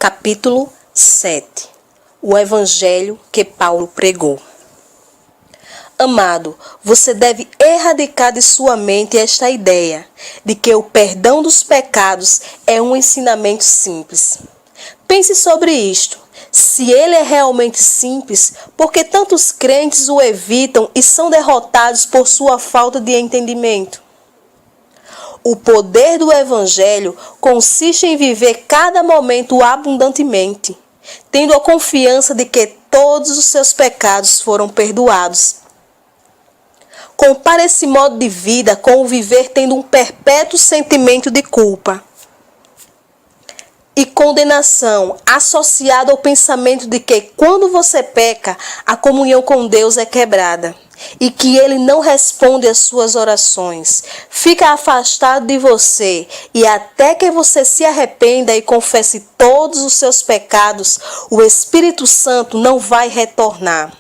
Capítulo 7. O Evangelho que Paulo pregou. Amado, você deve erradicar de sua mente esta ideia de que o perdão dos pecados é um ensinamento simples. Pense sobre isto. Se ele é realmente simples, por que tantos crentes o evitam e são derrotados por sua falta de entendimento? O poder do Evangelho consiste em viver cada momento abundantemente, tendo a confiança de que todos os seus pecados foram perdoados. Compare esse modo de vida com o viver tendo um perpétuo sentimento de culpa e condenação associado ao pensamento de que quando você peca, a comunhão com Deus é quebrada e que Ele não responde às suas orações, fica afastado de você e até que você se arrependa e confesse todos os seus pecados, o Espírito Santo não vai retornar.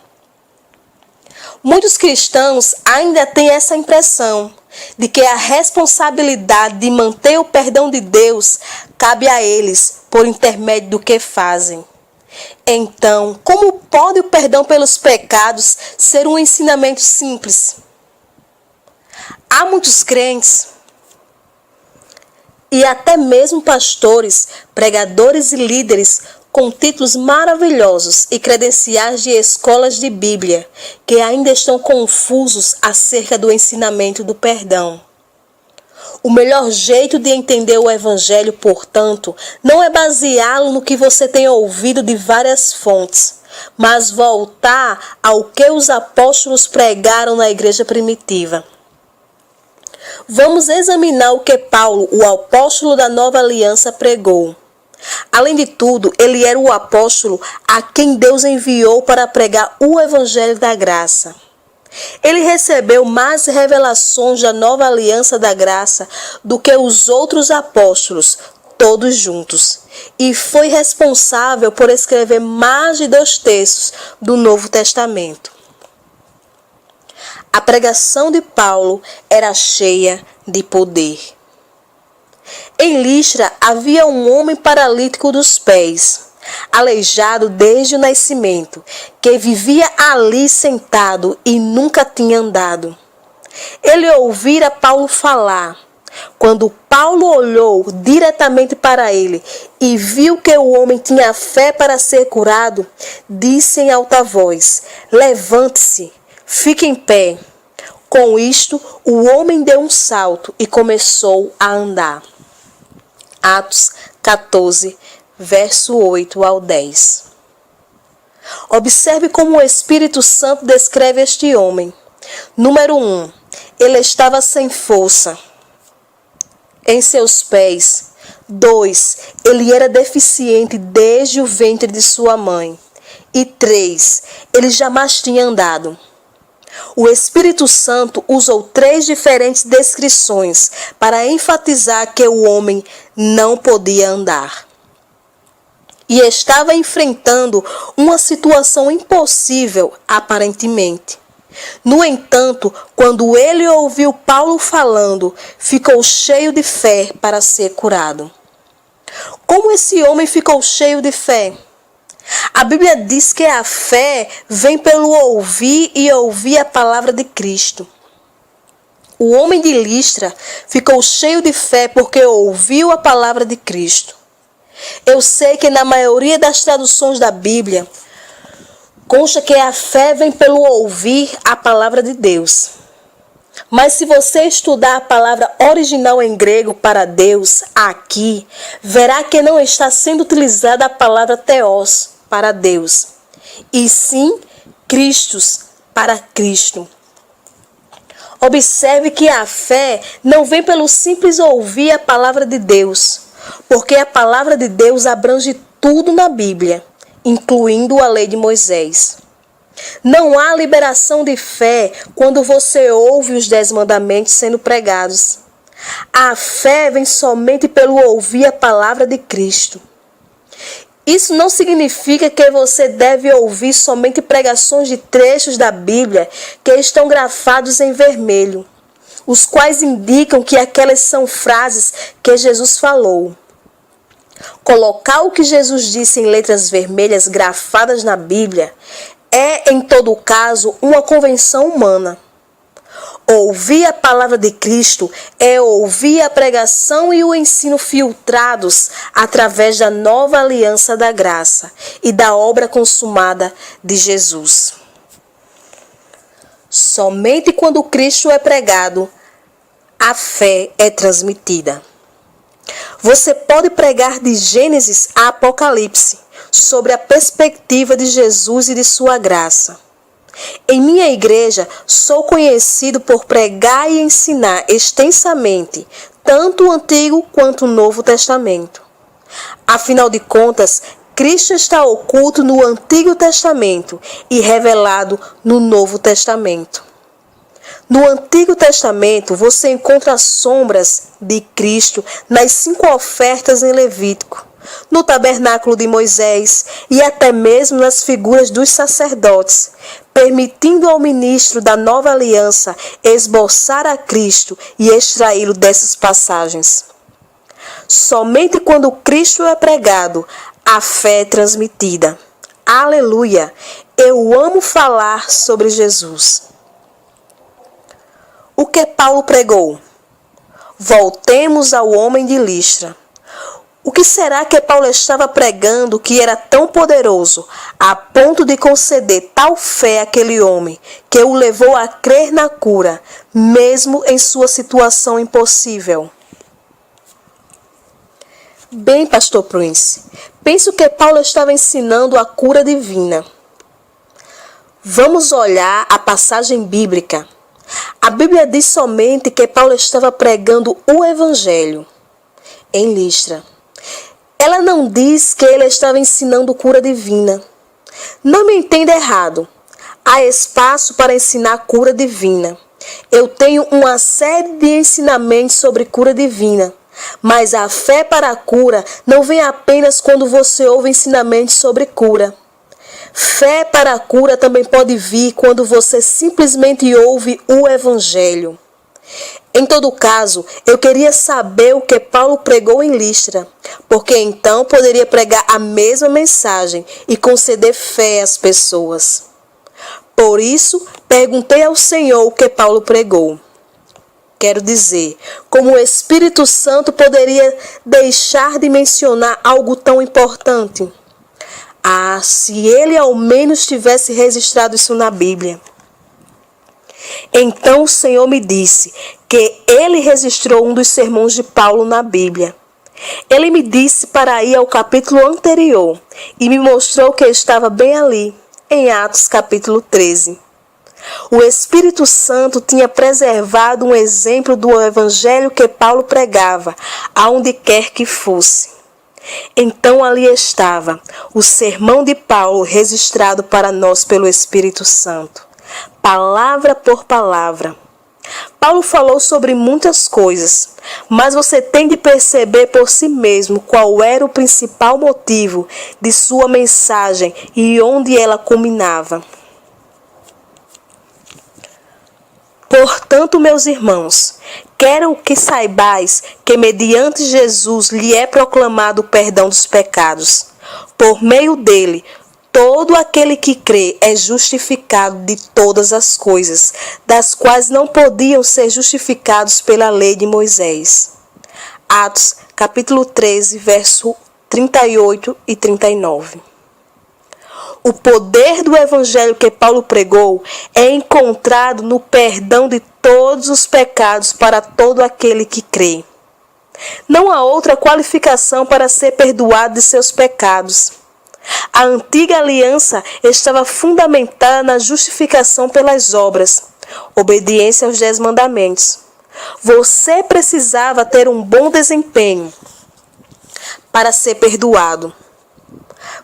Muitos cristãos ainda têm essa impressão de que a responsabilidade de manter o perdão de Deus cabe a eles por intermédio do que fazem. Então, como pode o perdão pelos pecados ser um ensinamento simples? Há muitos crentes e até mesmo pastores, pregadores e líderes com títulos maravilhosos e credenciais de escolas de Bíblia, que ainda estão confusos acerca do ensinamento do perdão. O melhor jeito de entender o Evangelho, portanto, não é baseá-lo no que você tem ouvido de várias fontes, mas voltar ao que os apóstolos pregaram na igreja primitiva. Vamos examinar o que Paulo, o apóstolo da nova aliança, pregou. Além de tudo, ele era o apóstolo a quem Deus enviou para pregar o Evangelho da graça. Ele recebeu mais revelações da nova aliança da graça do que os outros apóstolos, todos juntos, e foi responsável por escrever mais de 2 terços do Novo Testamento. A pregação de Paulo era cheia de poder. Em Listra havia um homem paralítico dos pés, aleijado desde o nascimento, que vivia ali sentado e nunca tinha andado. Ele ouvira Paulo falar. Quando Paulo olhou diretamente para ele e viu que o homem tinha fé para ser curado, disse em alta voz: "Levante-se, fique em pé." Com isto, o homem deu um salto e começou a andar. Atos 14, verso 8 ao 10. Observe como o Espírito Santo descreve este homem. Número 1. Ele estava sem força em seus pés. 2. Ele era deficiente desde o ventre de sua mãe. E 3. Ele jamais tinha andado. O Espírito Santo usou 3 diferentes descrições para enfatizar que o homem não podia andar. E estava enfrentando uma situação impossível, aparentemente. No entanto, quando ele ouviu Paulo falando, ficou cheio de fé para ser curado. Como esse homem ficou cheio de fé? A Bíblia diz que a fé vem pelo ouvir e ouvir a palavra de Cristo. O homem de Listra ficou cheio de fé porque ouviu a palavra de Cristo. Eu sei que na maioria das traduções da Bíblia consta que a fé vem pelo ouvir a palavra de Deus. Mas se você estudar a palavra original em grego para Deus, aqui, verá que não está sendo utilizada a palavra theos para Deus, e sim Christos para Cristo. Observe que a fé não vem pelo simples ouvir a palavra de Deus, porque a palavra de Deus abrange tudo na Bíblia, incluindo a lei de Moisés. Não há liberação de fé quando você ouve os 10 mandamentos sendo pregados. A fé vem somente pelo ouvir a palavra de Cristo. Isso não significa que você deve ouvir somente pregações de trechos da Bíblia que estão grafados em vermelho, os quais indicam que aquelas são frases que Jesus falou. Colocar o que Jesus disse em letras vermelhas grafadas na Bíblia é, em todo caso, uma convenção humana. Ouvir a palavra de Cristo é ouvir a pregação e o ensino filtrados através da nova aliança da graça e da obra consumada de Jesus. Somente quando Cristo é pregado, a fé é transmitida. Você pode pregar de Gênesis a Apocalipse sobre a perspectiva de Jesus e de sua graça. Em minha igreja, sou conhecido por pregar e ensinar extensamente tanto o Antigo quanto o Novo Testamento. Afinal de contas, Cristo está oculto no Antigo Testamento e revelado no Novo Testamento. No Antigo Testamento, você encontra sombras de Cristo nas 5 ofertas em Levítico, no tabernáculo de Moisés e até mesmo nas figuras dos sacerdotes, permitindo ao ministro da nova aliança esboçar a Cristo e extraí-lo dessas passagens. Somente quando Cristo é pregado, a fé é transmitida. Aleluia! Eu amo falar sobre Jesus. O que Paulo pregou? Voltemos ao homem de Listra. O que será que Paulo estava pregando que era tão poderoso, a ponto de conceder tal fé àquele homem, que o levou a crer na cura, mesmo em sua situação impossível? Bem, pastor Prince, penso que Paulo estava ensinando a cura divina. Vamos olhar a passagem bíblica. A Bíblia diz somente que Paulo estava pregando o Evangelho em Listra. Ela não diz que ele estava ensinando cura divina. Não me entenda errado. Há espaço para ensinar cura divina. Eu tenho uma série de ensinamentos sobre cura divina. Mas a fé para a cura não vem apenas quando você ouve ensinamentos sobre cura. Fé para a cura também pode vir quando você simplesmente ouve o Evangelho. Em todo caso, eu queria saber o que Paulo pregou em Listra, porque então poderia pregar a mesma mensagem e conceder fé às pessoas. Por isso, perguntei ao Senhor o que Paulo pregou. Quero dizer, como o Espírito Santo poderia deixar de mencionar algo tão importante? Ah, se ele ao menos tivesse registrado isso na Bíblia. Então o Senhor me disse que ele registrou um dos sermões de Paulo na Bíblia. Ele me disse para ir ao capítulo anterior e me mostrou que estava bem ali, em Atos capítulo 13. O Espírito Santo tinha preservado um exemplo do evangelho que Paulo pregava, aonde quer que fosse. Então ali estava o sermão de Paulo registrado para nós pelo Espírito Santo, palavra por palavra. Paulo falou sobre muitas coisas, mas você tem de perceber por si mesmo qual era o principal motivo de sua mensagem e onde ela culminava. Portanto, meus irmãos, quero que saibais que mediante Jesus lhe é proclamado o perdão dos pecados. Por meio dele, todo aquele que crê é justificado de todas as coisas, das quais não podiam ser justificados pela lei de Moisés. Atos, capítulo 13, verso 38 e 39. O poder do evangelho que Paulo pregou é encontrado no perdão de todos os pecados para todo aquele que crê. Não há outra qualificação para ser perdoado de seus pecados. A antiga aliança estava fundamentada na justificação pelas obras, obediência aos 10 mandamentos. Você precisava ter um bom desempenho para ser perdoado.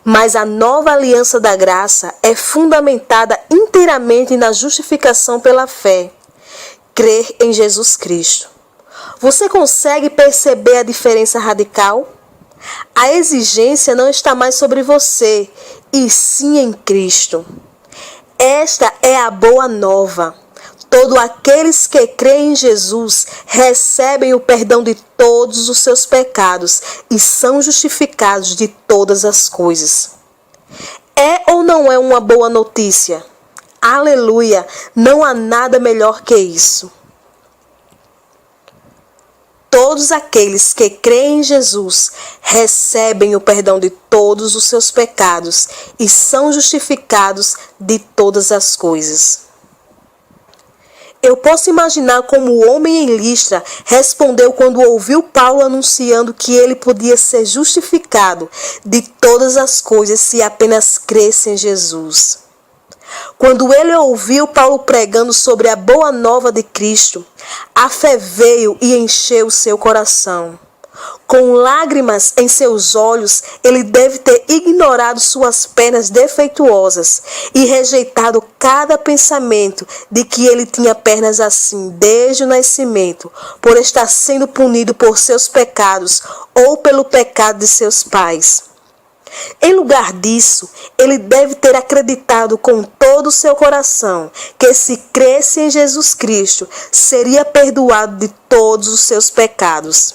Mas a nova aliança da graça é fundamentada inteiramente na justificação pela fé, crer em Jesus Cristo. Você consegue perceber a diferença radical? A exigência não está mais sobre você, e sim em Cristo. Esta é a boa nova. Todos aqueles que creem em Jesus recebem o perdão de todos os seus pecados e são justificados de todas as coisas. É ou não é uma boa notícia? Aleluia! Não há nada melhor que isso. Todos aqueles que creem em Jesus recebem o perdão de todos os seus pecados e são justificados de todas as coisas. Eu posso imaginar como o homem em Listra respondeu quando ouviu Paulo anunciando que ele podia ser justificado de todas as coisas se apenas cresce em Jesus. Quando ele ouviu Paulo pregando sobre a boa nova de Cristo, a fé veio e encheu seu coração. Com lágrimas em seus olhos, ele deve ter ignorado suas pernas defeituosas e rejeitado cada pensamento de que ele tinha pernas assim desde o nascimento, por estar sendo punido por seus pecados ou pelo pecado de seus pais. Em lugar disso, ele deve ter acreditado com todo o seu coração que se cresce em Jesus Cristo, seria perdoado de todos os seus pecados.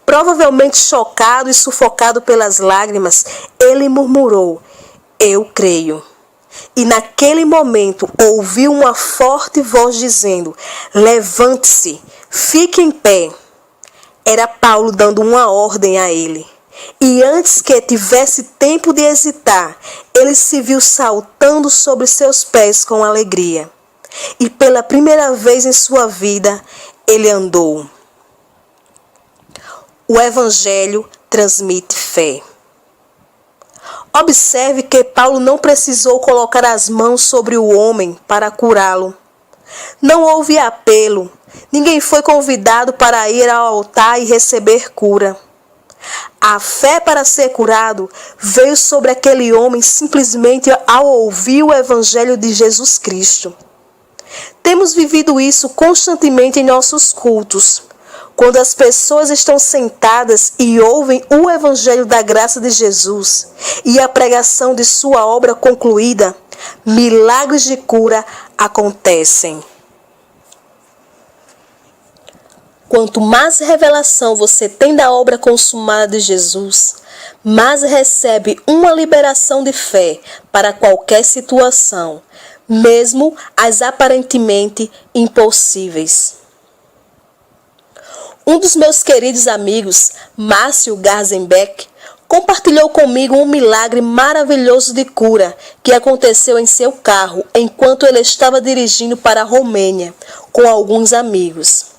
Provavelmente chocado e sufocado pelas lágrimas, ele murmurou: "Eu creio." E naquele momento ouviu uma forte voz dizendo: "Levante-se, fique em pé." Era Paulo dando uma ordem a ele. E antes que tivesse tempo de hesitar, ele se viu saltando sobre seus pés com alegria. E pela primeira vez em sua vida, ele andou. O Evangelho transmite fé. Observe que Paulo não precisou colocar as mãos sobre o homem para curá-lo. Não houve apelo. Ninguém foi convidado para ir ao altar e receber cura. A fé para ser curado veio sobre aquele homem simplesmente ao ouvir o Evangelho de Jesus Cristo. Temos vivido isso constantemente em nossos cultos. Quando as pessoas estão sentadas e ouvem o Evangelho da graça de Jesus e a pregação de sua obra concluída, milagres de cura acontecem. Quanto mais revelação você tem da obra consumada de Jesus, mais recebe uma liberação de fé para qualquer situação, mesmo as aparentemente impossíveis. Um dos meus queridos amigos, Márcio Garzenbeck, compartilhou comigo um milagre maravilhoso de cura que aconteceu em seu carro enquanto ele estava dirigindo para a Romênia com alguns amigos.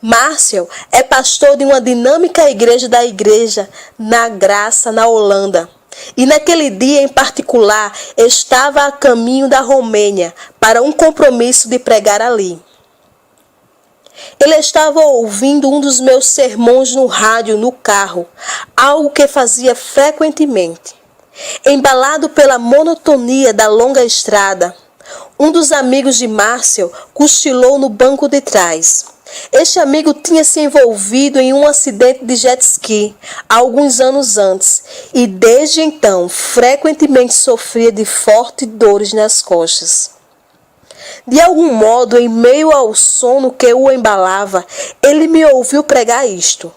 Márcio é pastor de uma dinâmica igreja da Igreja na Graça, na Holanda. E naquele dia em particular estava a caminho da Romênia para um compromisso de pregar ali. Ele estava ouvindo um dos meus sermões no rádio, no carro, algo que fazia frequentemente. Embalado pela monotonia da longa estrada, um dos amigos de Márcio cochilou no banco de trás. Este amigo tinha se envolvido em um acidente de jet ski há alguns anos antes e desde então frequentemente sofria de fortes dores nas costas. De algum modo, em meio ao sono que o embalava, ele me ouviu pregar isto: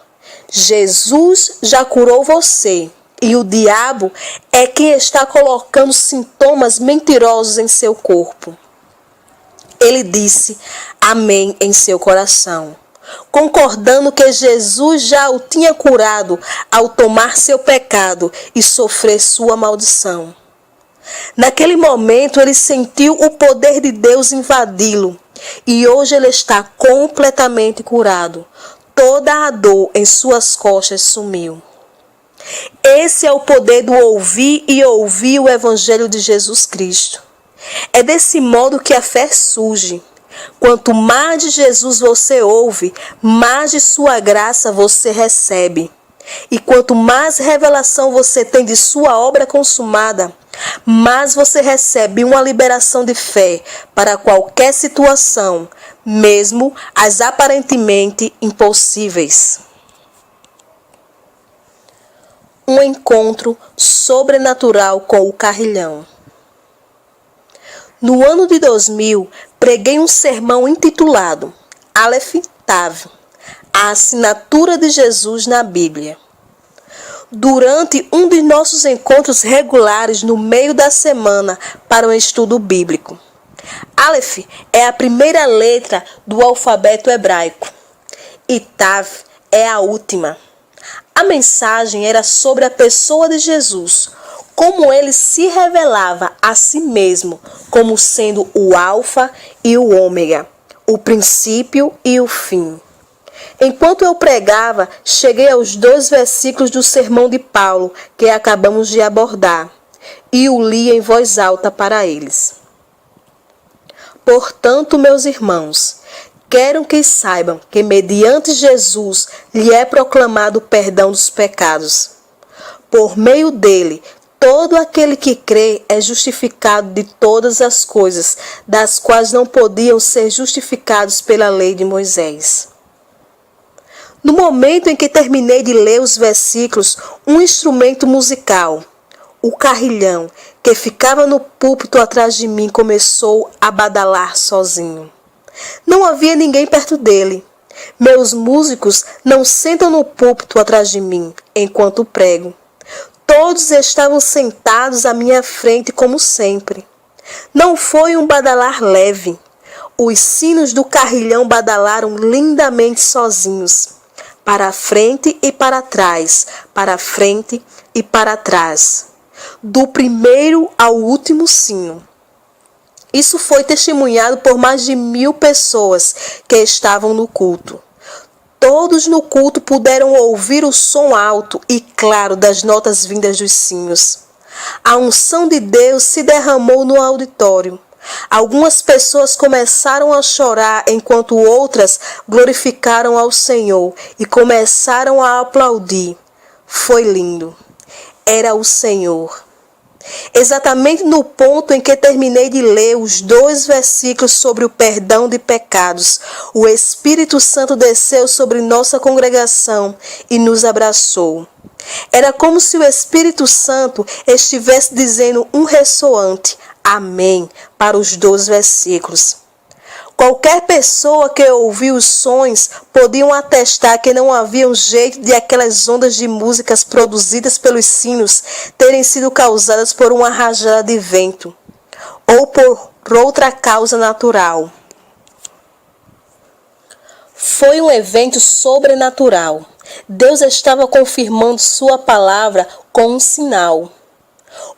Jesus já curou você e o diabo é quem está colocando sintomas mentirosos em seu corpo. Ele disse amém em seu coração, concordando que Jesus já o tinha curado ao tomar seu pecado e sofrer sua maldição. Naquele momento ele sentiu o poder de Deus invadi-lo e hoje ele está completamente curado. Toda a dor em suas costas sumiu. Esse é o poder do ouvir e ouvir o Evangelho de Jesus Cristo. É desse modo que a fé surge. Quanto mais de Jesus você ouve, mais de sua graça você recebe. E quanto mais revelação você tem de sua obra consumada, mais você recebe uma liberação de fé para qualquer situação, mesmo as aparentemente impossíveis. Um encontro sobrenatural com o carrilhão. No ano de 2000, preguei um sermão intitulado Aleph Tav, a assinatura de Jesus na Bíblia. Durante um de nossos encontros regulares no meio da semana para um estudo bíblico. Aleph é a primeira letra do alfabeto hebraico e Tav é a última. A mensagem era sobre a pessoa de Jesus, como ele se revelava a si mesmo como sendo o Alfa e o Ômega, o princípio e o fim. Enquanto eu pregava, cheguei aos 2 versículos do sermão de Paulo que acabamos de abordar e o li em voz alta para eles. Portanto, meus irmãos, quero que saibam que mediante Jesus lhe é proclamado o perdão dos pecados. Por meio dele, todo aquele que crê é justificado de todas as coisas, das quais não podiam ser justificados pela lei de Moisés. No momento em que terminei de ler os versículos, um instrumento musical, o carrilhão, que ficava no púlpito atrás de mim, começou a badalar sozinho. Não havia ninguém perto dele. Meus músicos não sentam no púlpito atrás de mim, enquanto prego. Todos estavam sentados à minha frente como sempre. Não foi um badalar leve. Os sinos do carrilhão badalaram lindamente sozinhos, para frente e para trás, para frente e para trás, do primeiro ao último sino. Isso foi testemunhado por mais de 1000 pessoas que estavam no culto. Todos no culto puderam ouvir o som alto e claro das notas vindas dos sinos. A unção de Deus se derramou no auditório. Algumas pessoas começaram a chorar, enquanto outras glorificaram ao Senhor e começaram a aplaudir. Foi lindo. Era o Senhor. Exatamente no ponto em que terminei de ler os 2 versículos sobre o perdão de pecados, o Espírito Santo desceu sobre nossa congregação e nos abraçou. Era como se o Espírito Santo estivesse dizendo um ressoante amém para os 2 versículos. Qualquer pessoa que ouviu os sons podiam atestar que não havia um jeito de aquelas ondas de músicas produzidas pelos sinos terem sido causadas por uma rajada de vento ou por outra causa natural. Foi um evento sobrenatural. Deus estava confirmando sua palavra com um sinal.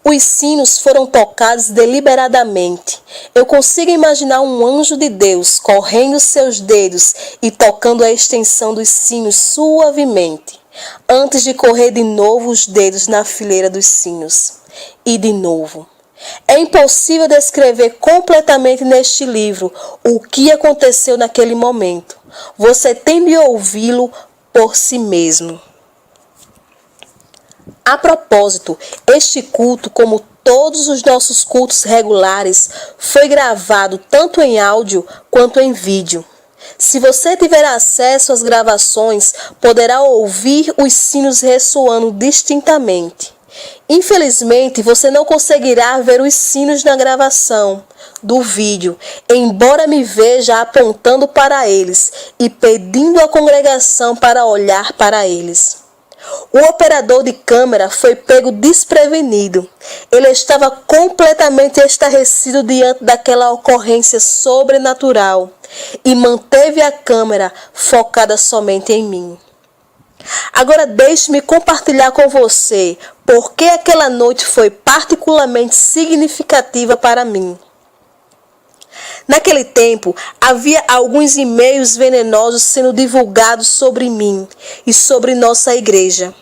Os sinos foram tocados deliberadamente. Eu consigo imaginar um anjo de Deus correndo seus dedos e tocando a extensão dos sinos suavemente, antes de correr de novo os dedos na fileira dos sinos. E de novo. É impossível descrever completamente neste livro o que aconteceu naquele momento. Você tem de ouvi-lo por si mesmo. A propósito, este culto, como todos os nossos cultos regulares, foi gravado tanto em áudio quanto em vídeo. Se você tiver acesso às gravações, poderá ouvir os sinos ressoando distintamente. Infelizmente, você não conseguirá ver os sinos na gravação do vídeo, embora me veja apontando para eles e pedindo à congregação para olhar para eles. O operador de câmera foi pego desprevenido. Ele estava completamente estarrecido diante daquela ocorrência sobrenatural e manteve a câmera focada somente em mim. Agora deixe-me compartilhar com você por que aquela noite foi particularmente significativa para mim. Naquele tempo, havia alguns e-mails venenosos sendo divulgados sobre mim e sobre nossa igreja.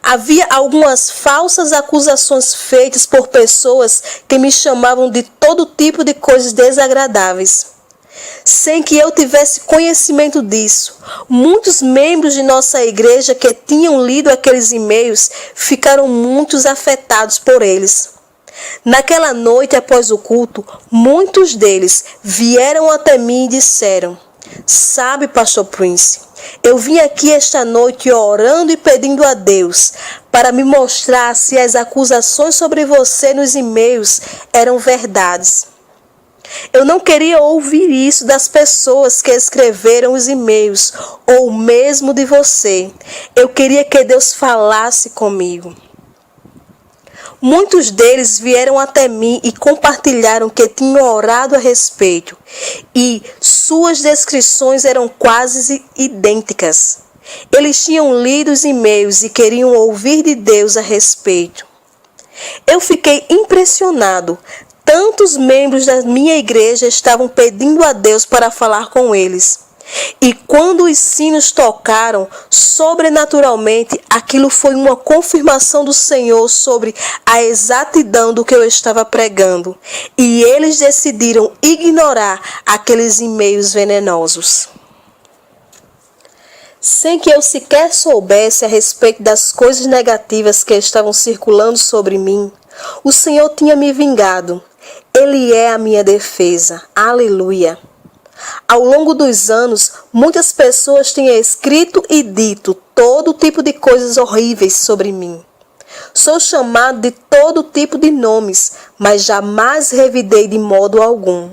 Havia algumas falsas acusações feitas por pessoas que me chamavam de todo tipo de coisas desagradáveis. Sem que eu tivesse conhecimento disso, muitos membros de nossa igreja que tinham lido aqueles e-mails ficaram muito afetados por eles. Naquela noite após o culto, muitos deles vieram até mim e disseram: "Sabe, Pastor Prince, eu vim aqui esta noite orando e pedindo a Deus para me mostrar se as acusações sobre você nos e-mails eram verdades. Eu não queria ouvir isso das pessoas que escreveram os e-mails, ou mesmo de você. Eu queria que Deus falasse comigo. Muitos deles vieram até mim e compartilharam que tinham orado a respeito, e suas descrições eram quase idênticas. Eles tinham lido os e-mails e queriam ouvir de Deus a respeito. Eu fiquei impressionado. Tantos membros da minha igreja estavam pedindo a Deus para falar com eles. E quando os sinos tocaram, sobrenaturalmente, aquilo foi uma confirmação do Senhor sobre a exatidão do que eu estava pregando. E eles decidiram ignorar aqueles e-mails venenosos. Sem que eu sequer soubesse a respeito das coisas negativas que estavam circulando sobre mim, o Senhor tinha me vingado. Ele é a minha defesa. Aleluia! Ao longo dos anos, muitas pessoas têm escrito e dito todo tipo de coisas horríveis sobre mim. Sou chamado de todo tipo de nomes, mas jamais revidei de modo algum.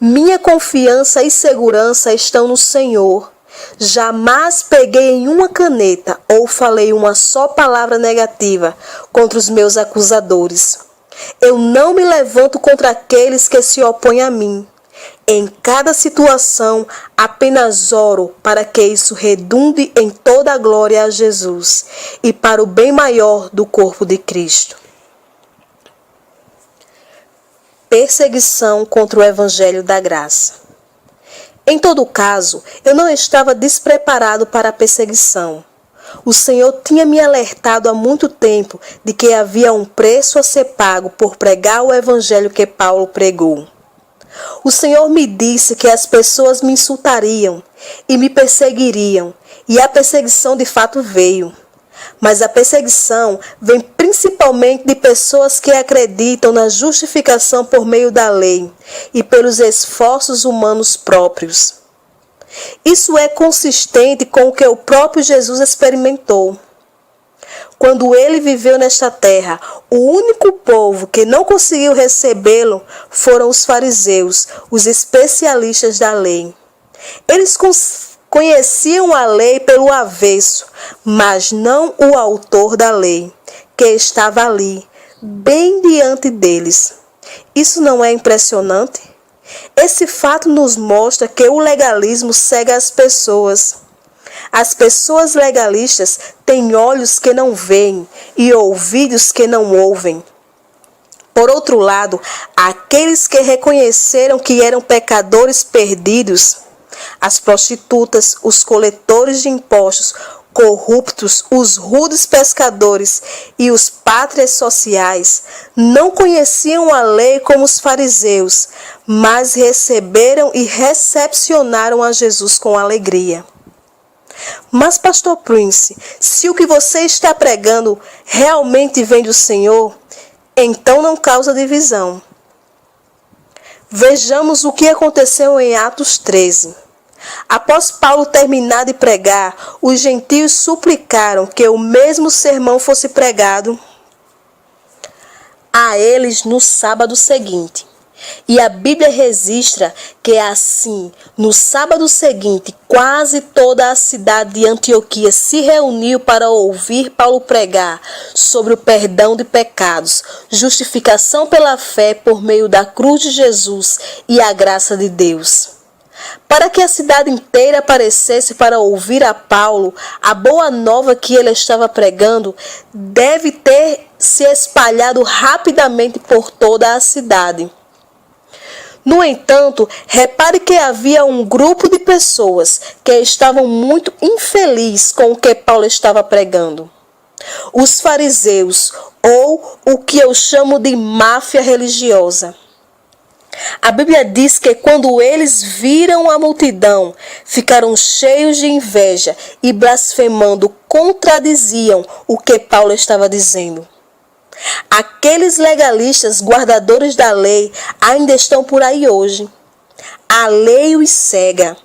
Minha confiança e segurança estão no Senhor. Jamais peguei em uma caneta ou falei uma só palavra negativa contra os meus acusadores. Eu não me levanto contra aqueles que se opõem a mim. Em cada situação, apenas oro para que isso redunde em toda a glória a Jesus e para o bem maior do corpo de Cristo. Perseguição contra o Evangelho da Graça. Em todo caso, eu não estava despreparado para a perseguição. O Senhor tinha me alertado há muito tempo de que havia um preço a ser pago por pregar o Evangelho que Paulo pregou. O Senhor me disse que as pessoas me insultariam e me perseguiriam, e a perseguição de fato veio. Mas a perseguição vem principalmente de pessoas que acreditam na justificação por meio da lei e pelos esforços humanos próprios. Isso é consistente com o que o próprio Jesus experimentou. Quando ele viveu nesta terra, o único povo que não conseguiu recebê-lo foram os fariseus, os especialistas da lei. Eles conheciam a lei pelo avesso, mas não o autor da lei, que estava ali, bem diante deles. Isso não é impressionante? Esse fato nos mostra que o legalismo cega as pessoas. As pessoas legalistas têm olhos que não veem e ouvidos que não ouvem. Por outro lado, aqueles que reconheceram que eram pecadores perdidos, as prostitutas, os coletores de impostos, corruptos, os rudes pescadores e os pátrias sociais, não conheciam a lei como os fariseus, mas receberam e recepcionaram a Jesus com alegria. Mas, pastor Prince, se o que você está pregando realmente vem do Senhor, então não causa divisão. Vejamos o que aconteceu em Atos 13. Após Paulo terminar de pregar, os gentios suplicaram que o mesmo sermão fosse pregado a eles no sábado seguinte. E a Bíblia registra que assim, no sábado seguinte, quase toda a cidade de Antioquia se reuniu para ouvir Paulo pregar sobre o perdão de pecados, justificação pela fé por meio da cruz de Jesus e a graça de Deus. Para que a cidade inteira aparecesse para ouvir a Paulo, a boa nova que ele estava pregando deve ter se espalhado rapidamente por toda a cidade. No entanto, repare que havia um grupo de pessoas que estavam muito infelizes com o que Paulo estava pregando. Os fariseus, ou o que eu chamo de máfia religiosa. A Bíblia diz que quando eles viram a multidão, ficaram cheios de inveja e blasfemando contradiziam o que Paulo estava dizendo. Aqueles legalistas, guardadores da lei, ainda estão por aí hoje. A lei os cega.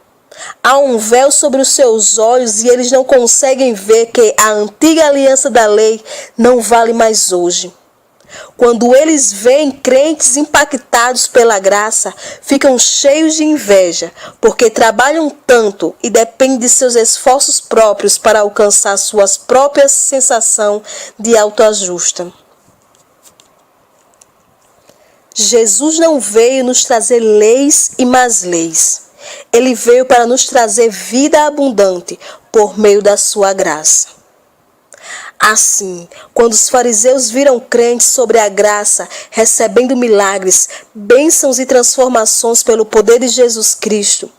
Há um véu sobre os seus olhos e eles não conseguem ver que a antiga aliança da lei não vale mais hoje. Quando eles veem crentes impactados pela graça, ficam cheios de inveja, porque trabalham tanto e dependem de seus esforços próprios para alcançar suas próprias sensações de autoajuste. Jesus não veio nos trazer leis e mais leis. Ele veio para nos trazer vida abundante por meio da sua graça. Assim, quando os fariseus viram crentes sobre a graça, recebendo milagres, bênçãos e transformações pelo poder de Jesus Cristo,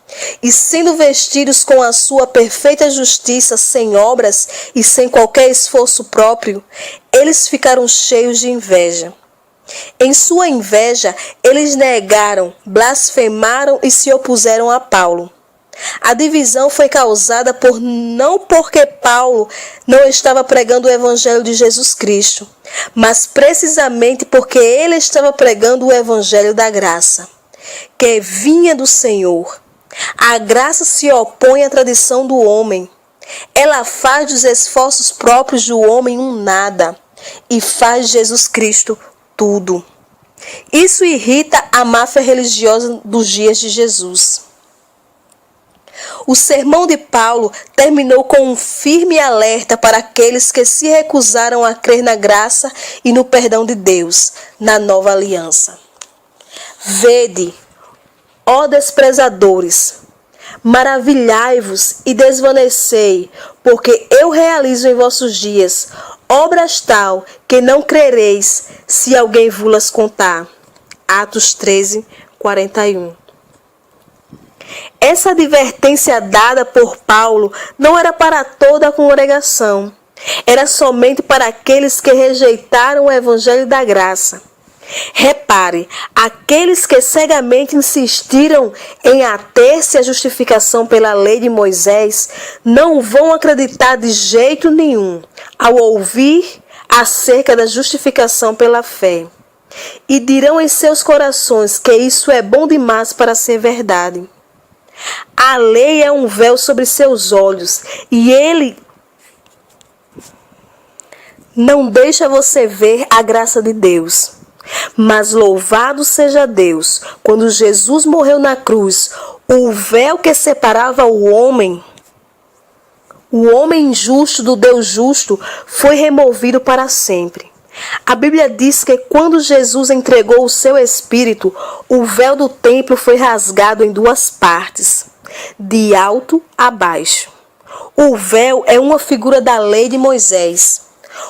e sendo vestidos com a sua perfeita justiça, sem obras e sem qualquer esforço próprio, eles ficaram cheios de inveja. Em sua inveja, eles negaram, blasfemaram e se opuseram a Paulo. A divisão foi causada não porque Paulo não estava pregando o evangelho de Jesus Cristo, mas precisamente porque ele estava pregando o evangelho da graça, que vinha do Senhor. A graça se opõe à tradição do homem. Ela faz dos esforços próprios do homem um nada e faz de Jesus Cristo tudo. Isso irrita a máfia religiosa dos dias de Jesus. O sermão de Paulo terminou com um firme alerta para aqueles que se recusaram a crer na graça e no perdão de Deus, na nova aliança. Vede, ó desprezadores, maravilhai-vos e desvanecei, porque eu realizo em vossos dias obras tal que não crereis se alguém vos contar. Atos 13, 41. Essa advertência dada por Paulo não era para toda a congregação. Era somente para aqueles que rejeitaram o evangelho da graça. Repare, aqueles que cegamente insistiram em ater-se à justificação pela lei de Moisés não vão acreditar de jeito nenhum ao ouvir acerca da justificação pela fé. E dirão em seus corações que isso é bom demais para ser verdade. A lei é um véu sobre seus olhos e ele não deixa você ver a graça de Deus. Mas louvado seja Deus, quando Jesus morreu na cruz, o véu que separava o homem injusto do Deus justo, foi removido para sempre. A Bíblia diz que quando Jesus entregou o seu Espírito, o véu do templo foi rasgado em duas partes, de alto a baixo. O véu é uma figura da lei de Moisés.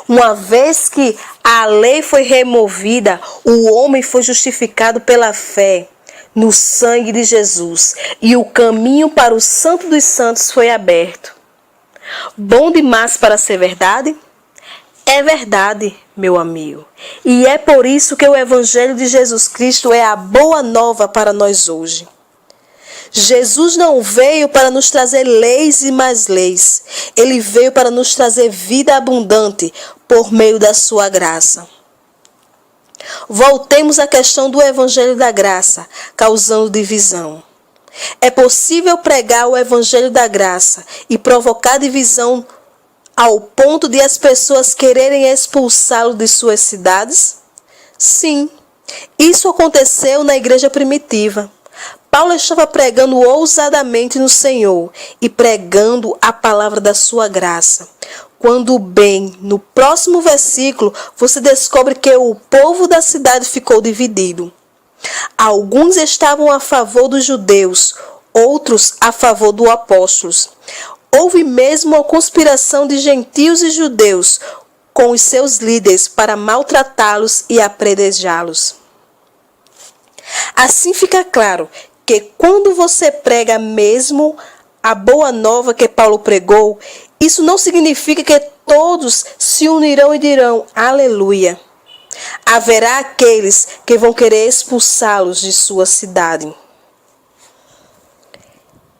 Uma vez que a lei foi removida, o homem foi justificado pela fé no sangue de Jesus e o caminho para o Santo dos Santos foi aberto. Bom demais para ser verdade? É verdade, meu amigo. E é por isso que o Evangelho de Jesus Cristo é a boa nova para nós hoje. Jesus não veio para nos trazer leis e mais leis. Ele veio para nos trazer vida abundante por meio da sua graça. Voltemos à questão do Evangelho da graça, causando divisão. É possível pregar o Evangelho da graça e provocar divisão ao ponto de as pessoas quererem expulsá-lo de suas cidades? Sim, isso aconteceu na igreja primitiva. Paulo estava pregando ousadamente no Senhor e pregando a palavra da sua graça. Quando bem, no próximo versículo, você descobre que o povo da cidade ficou dividido. Alguns estavam a favor dos judeus, outros a favor dos apóstolos. Houve mesmo uma conspiração de gentios e judeus com os seus líderes para maltratá-los e apredejá-los. Assim fica claro que quando você prega mesmo a boa nova que Paulo pregou, isso não significa que todos se unirão e dirão aleluia. Haverá aqueles que vão querer expulsá-los de sua cidade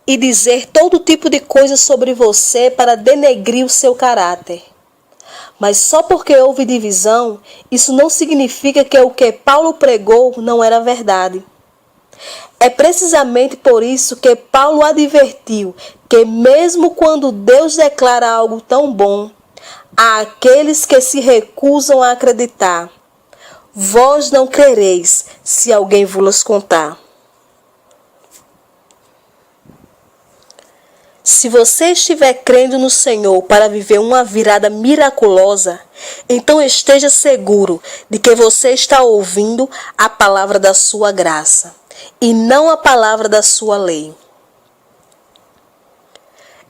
e dizer todo tipo de coisa sobre você para denegrir o seu caráter. Mas só porque houve divisão, isso não significa que o que Paulo pregou não era verdade. É precisamente por isso que Paulo advertiu que mesmo quando Deus declara algo tão bom, há aqueles que se recusam a acreditar. vós não crereis, se alguém vos contar. Se você estiver crendo no Senhor para viver uma virada miraculosa, então esteja seguro de que você está ouvindo a palavra da sua graça e não a palavra da sua lei.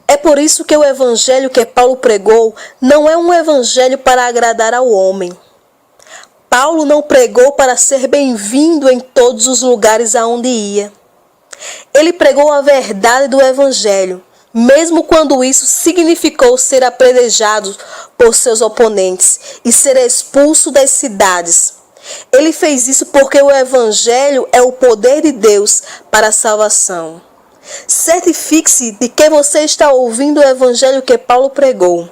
É por isso que o evangelho que Paulo pregou não é um evangelho para agradar ao homem. Paulo não pregou para ser bem-vindo em todos os lugares aonde ia. Ele pregou a verdade do evangelho, mesmo quando isso significou ser apedrejado por seus oponentes e ser expulso das cidades. Ele fez isso porque o evangelho é o poder de Deus para a salvação. Certifique-se de que você está ouvindo o evangelho que Paulo pregou.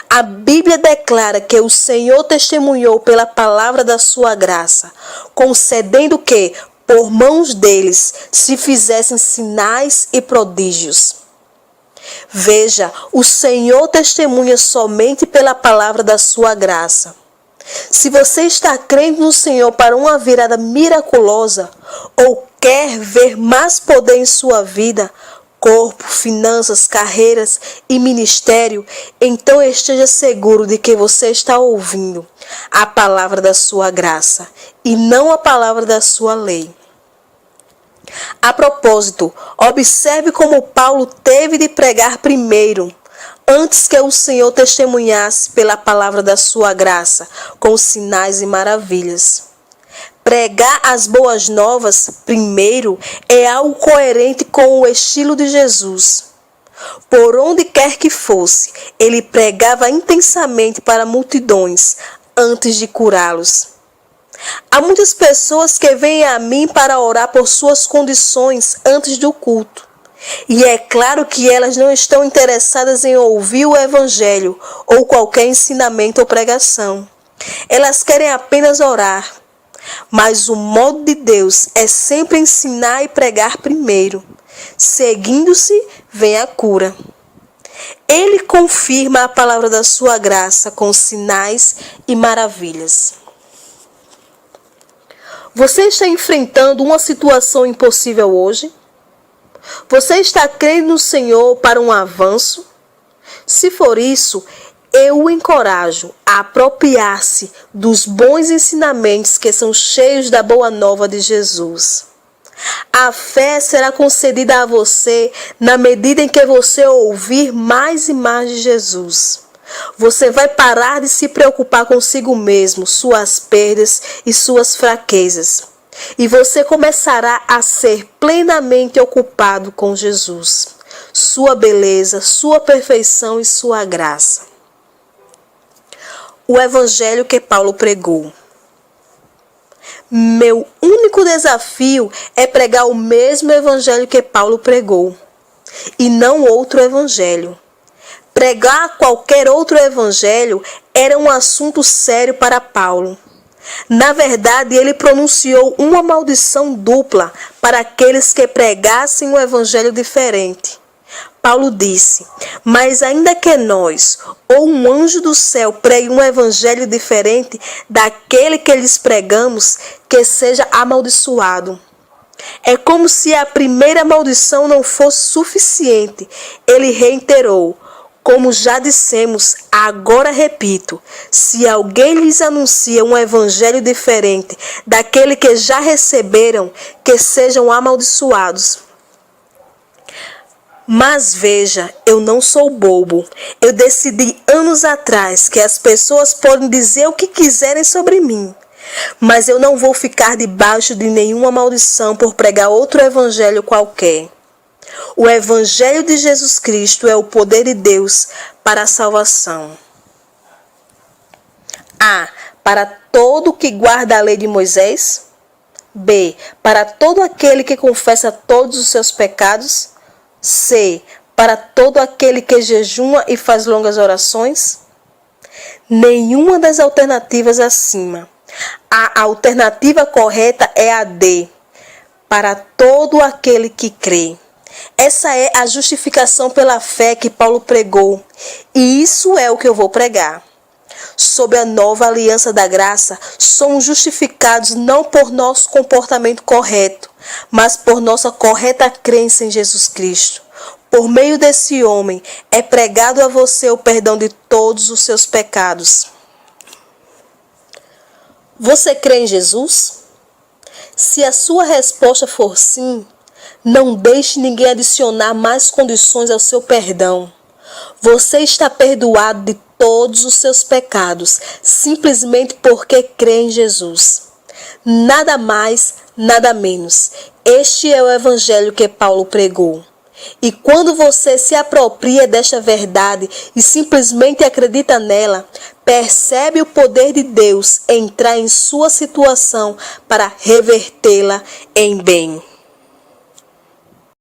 A Bíblia declara que o Senhor testemunhou pela palavra da sua graça, concedendo que, por mãos deles, se fizessem sinais e prodígios. Veja, o Senhor testemunha somente pela palavra da sua graça. Se você está crendo no Senhor para uma virada miraculosa ou quer ver mais poder em sua vida, corpo, finanças, carreiras e ministério, então esteja seguro de que você está ouvindo a palavra da sua graça e não a palavra da sua lei. A propósito, observe como Paulo teve de pregar primeiro, antes que o Senhor testemunhasse pela palavra da sua graça, com sinais e maravilhas. Pregar as boas novas primeiro é algo coerente com o estilo de Jesus. Por onde quer que fosse, ele pregava intensamente para multidões antes de curá-los. Há muitas pessoas que vêm a mim para orar por suas condições antes do culto. E é claro que elas não estão interessadas em ouvir o evangelho ou qualquer ensinamento ou pregação. Elas querem apenas orar. Mas o modo de Deus é sempre ensinar e pregar primeiro. Seguindo-se, vem a cura. Ele confirma a palavra da sua graça com sinais e maravilhas. Você está enfrentando uma situação impossível hoje? Você está crendo no Senhor para um avanço? Se for isso, eu o encorajo a apropriar-se dos bons ensinamentos que são cheios da boa nova de Jesus. A fé será concedida a você na medida em que você ouvir mais e mais de Jesus. Você vai parar de se preocupar consigo mesmo, suas perdas e suas fraquezas. E você começará a ser plenamente ocupado com Jesus, sua beleza, sua perfeição e sua graça. O evangelho que Paulo pregou. Meu único desafio é pregar o mesmo evangelho que Paulo pregou, e não outro evangelho. Pregar qualquer outro evangelho era um assunto sério para Paulo. Na verdade, ele pronunciou uma maldição dupla para aqueles que pregassem um evangelho diferente. Paulo disse: mas ainda que nós, ou um anjo do céu, pregue um evangelho diferente daquele que lhes pregamos, que seja amaldiçoado. É como se a primeira maldição não fosse suficiente. Ele reiterou: como já dissemos, agora repito, se alguém lhes anuncia um evangelho diferente daquele que já receberam, que sejam amaldiçoados. Mas veja, eu não sou bobo. Eu decidi anos atrás que as pessoas podem dizer o que quiserem sobre mim. Mas eu não vou ficar debaixo de nenhuma maldição por pregar outro evangelho qualquer. O evangelho de Jesus Cristo é o poder de Deus para a salvação. A. Para todo que guarda a lei de Moisés. B. Para todo aquele que confessa todos os seus pecados. C. Para todo aquele que jejuma e faz longas orações. Nenhuma das alternativas acima. A alternativa correta é a D. Para todo aquele que crê. Essa é a justificação pela fé que Paulo pregou. E isso é o que eu vou pregar. sob a nova aliança da graça, somos justificados não por nosso comportamento correto, mas por nossa correta crença em Jesus Cristo. Por meio desse homem, é pregado a você o perdão de todos os seus pecados. Você crê em Jesus? Se a sua resposta for sim, não deixe ninguém adicionar mais condições ao seu perdão. Você está perdoado de todos os seus pecados, simplesmente porque crê em Jesus. Nada mais, nada menos. Este é o evangelho que Paulo pregou. E quando você se apropria desta verdade e simplesmente acredita nela, percebe o poder de Deus entrar em sua situação para revertê-la em bem.